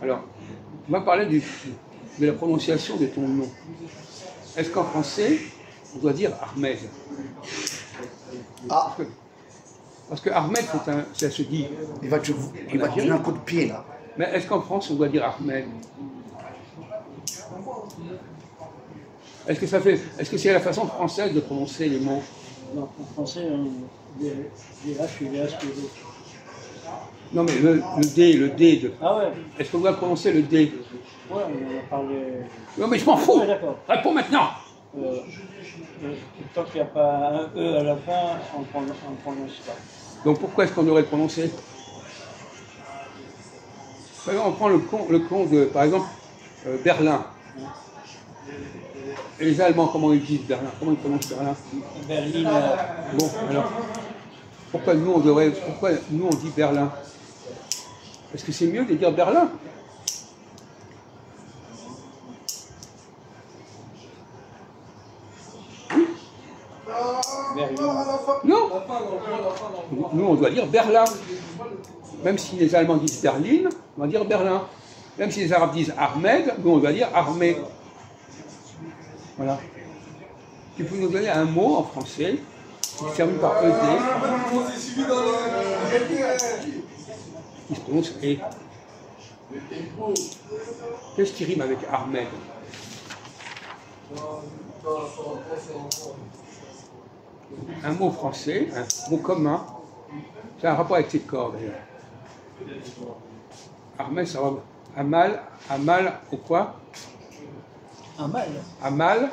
Alors, on va parler de la prononciation de ton nom. Est-ce qu'en français, on doit dire Ahmed? Ah, Parce que Ahmed, ça se dit. il va te donner un coup de pied là. Mais est-ce qu'en France, on doit dire Ahmed? Est-ce que c'est la façon française de prononcer les mots? Non, en français, les H et les H que les. Non, mais le D de. Ah ouais, Est-ce qu'on doit prononcer le D? ouais, on a parlé. Non, mais je m'en fous. Ouais, d'accord. Réponds maintenant. Tant qu'il n'y a pas un E à la fin, on ne prononce pas. Donc pourquoi est-ce qu'on devrait le prononcer? Par exemple, on prend le con de, par exemple, Berlin. Et les Allemands, comment ils disent Berlin? Comment ils prononcent Berlin? Berlin. Bon, alors, pourquoi nous on dit Berlin? Est-ce que c'est mieux de dire Berlin? Berlin. Non. Nous on doit dire Berlin. Même si les Allemands disent Berlin, on va dire Berlin. Même si les Arabes disent Ahmed, nous on doit dire armée. Voilà. Tu peux nous donner un mot en français qui se termine par ED, qui se prononce E. Qu'est-ce qui rime avec Ahmed? Un mot français, un mot commun, c'est un rapport avec tes corps d'ailleurs. Ahmed, ça va. Amal, au quoi? Amal. Amal.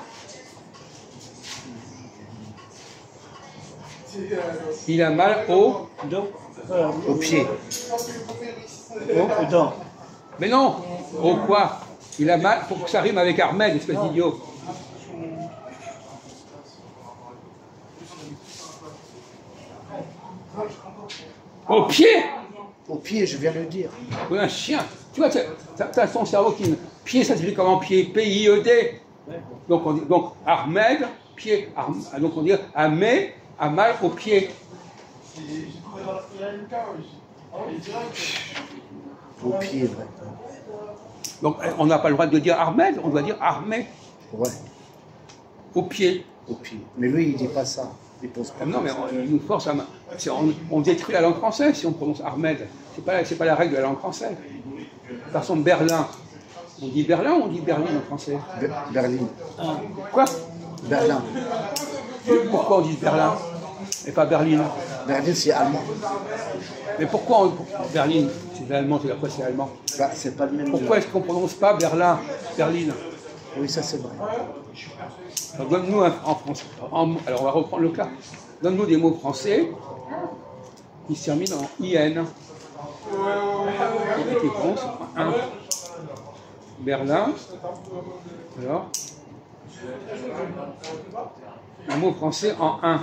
Il a mal au pied. Aux dents. Mais non, au quoi? Il a mal, pour que ça rime avec Ahmed, espèce d'idiot. Au pied? Au pied, je viens de le dire. Ou un chien. Tu vois, t'as ton cerveau qui... Pied, ça s'écrit comment pied? P-I-E-D. Donc Ahmed, pied. Donc on dit Ahmed, Amal au pied. Au pied, vrai. Donc on n'a pas le droit de dire Ahmed, on doit dire armé. Ouais. Au pied. Au pied. Mais lui, il dit pas ça. Il pose pas. Non, mais il nous force à... On détruit la langue française si on prononce Ahmed. C'est pas la règle de la langue française. Par exemple, Berlin. On dit Berlin ou on dit Berlin en français? Berlin. Quoi? Berlin. Pourquoi on dit Berlin et pas Berlin? Berlin, c'est allemand. Mais pourquoi Berlin? C'est allemand, c'est quoi c'est allemand? Bah, c'est pas le même. Pourquoi est-ce qu'on ne prononce pas Berlin, Berlin? Oui, ça c'est vrai. Alors, donne-nous en français. Alors on va reprendre le cas. Donne-nous des mots français qui se terminent en IN. Avec les prononces en 1. Berlin. Alors. Un mot français en 1.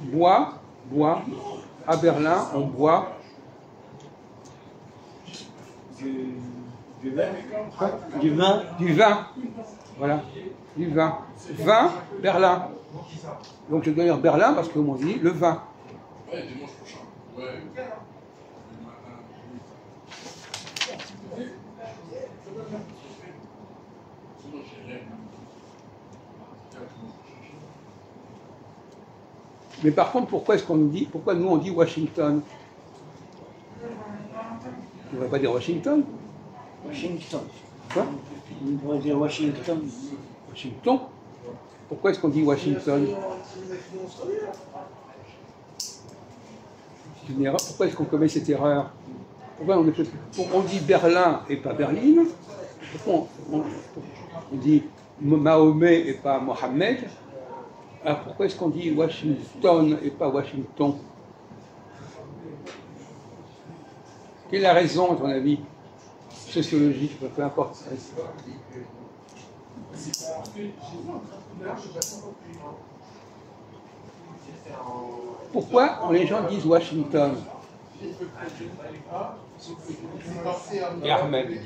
Bois. À Berlin, on boit. Du vin. Quoi? Du vin. Du vin. Voilà. Du vin. Vin, Berlin. Donc je dois dire Berlin parce que, comme on dit, le vin. Mais par contre, pourquoi nous on dit Washington? On ne va pas dire Washington. Washington. Quoi? On pourrait dire Washington. Washington. Pourquoi est-ce qu'on dit Washington? C'est une erreur. Pourquoi est-ce qu'on commet cette erreur? Pourquoi on dit Berlin et pas Berlin? Pourquoi on dit Mahomet et pas Mohammed? Alors pourquoi est-ce qu'on dit Washington et pas Washington? Quelle est la raison, à ton avis, sociologique, peu importe? Pourquoi les gens disent Washington? Et Ahmed.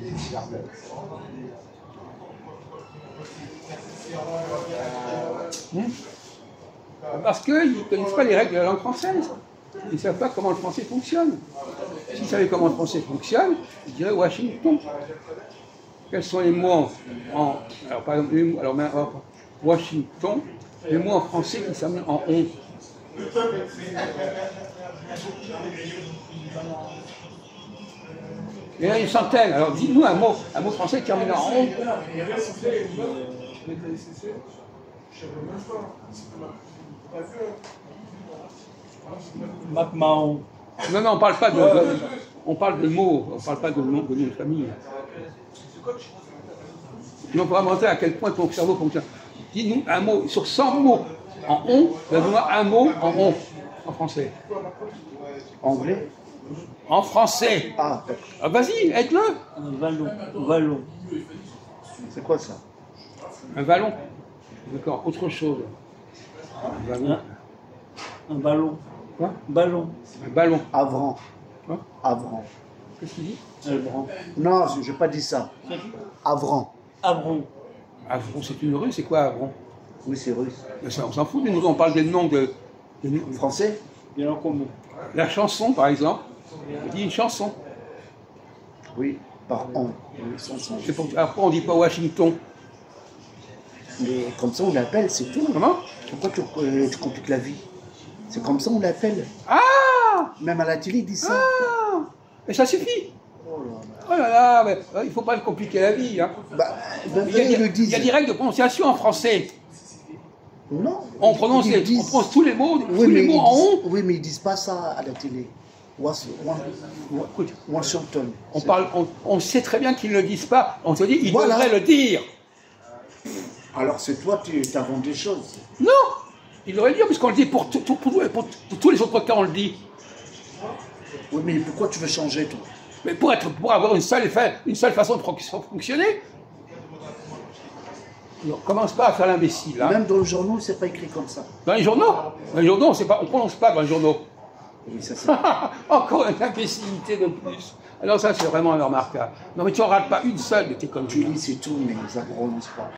Parce qu'ils ne connaissent pas les règles de la langue française. Ils ne savent pas comment le français fonctionne. S'ils savaient comment le français fonctionne, ils diraient Washington. Quels sont les mots alors, par exemple, Washington, les mots en français qui s'amènent en on. Il y en a une centaine. Alors dites-nous un mot français qui termine en on. McMahon. Non, on parle pas de. On parle de mots, on parle pas de nom de famille. On peut montrer à quel point ton cerveau fonctionne. Dis-nous un mot, sur 100 mots en on, donne-moi un mot en on, en français. Anglais? En français. Ah, Ah, vas-y, aide-le. Un ballon. Ballon. c'est quoi ça? Un ballon. D'accord, autre chose. Un ballon. Un ballon. Quoi? Ballon. Un ballon. Avran. Quoi? Avran. Qu'est-ce qu'il dit? Avron. Non, je n'ai pas dit ça. Avran. Avron. Avron, c'est une rue, c'est quoi Avron? Oui, c'est russe. Mais ça, on s'en fout, nous on parle des noms de Français? Bien en commun. la chanson, par exemple. On dit une chanson. Oui, par on. Oui, sans. Après, on dit pas Washington. Mais comme ça, on l'appelle, c'est tout. Comment? Pourquoi tu compliques la vie? C'est comme ça, on l'appelle. Ah! Même à la télé, ils disent ça. Ah! Et ça suffit. Oh là là. Oh là là, mais, il ne faut pas compliquer la vie. Hein. Bah, Il y a des règles de prononciation en français. Non. On prononce tous les mots, en on. Oui, mais ils disent pas ça à la télé. Écoute, Washington. on sait très bien qu'ils ne le disent pas. On se dit, ils Voilà. devraient le dire. Alors c'est toi, tu inventes des choses. Non, ils devraient le dire, puisqu'on le dit pour tous les autres cas, on le dit. Oui, mais pourquoi tu veux changer, toi? Mais pour avoir une seule façon de fonctionner. On commence pas à faire l'imbécile. Hein. Même dans le journal, c'est pas écrit comme ça. Dans les journaux, on ne prononce pas dans les journaux. Oui, ça c'est. Encore une imbécilité de plus. Alors ça, c'est vraiment remarquable. Non, mais tu n'en rates pas une seule de tes conneries. Tu lis, c'est tout, mais ça ne prononce pas.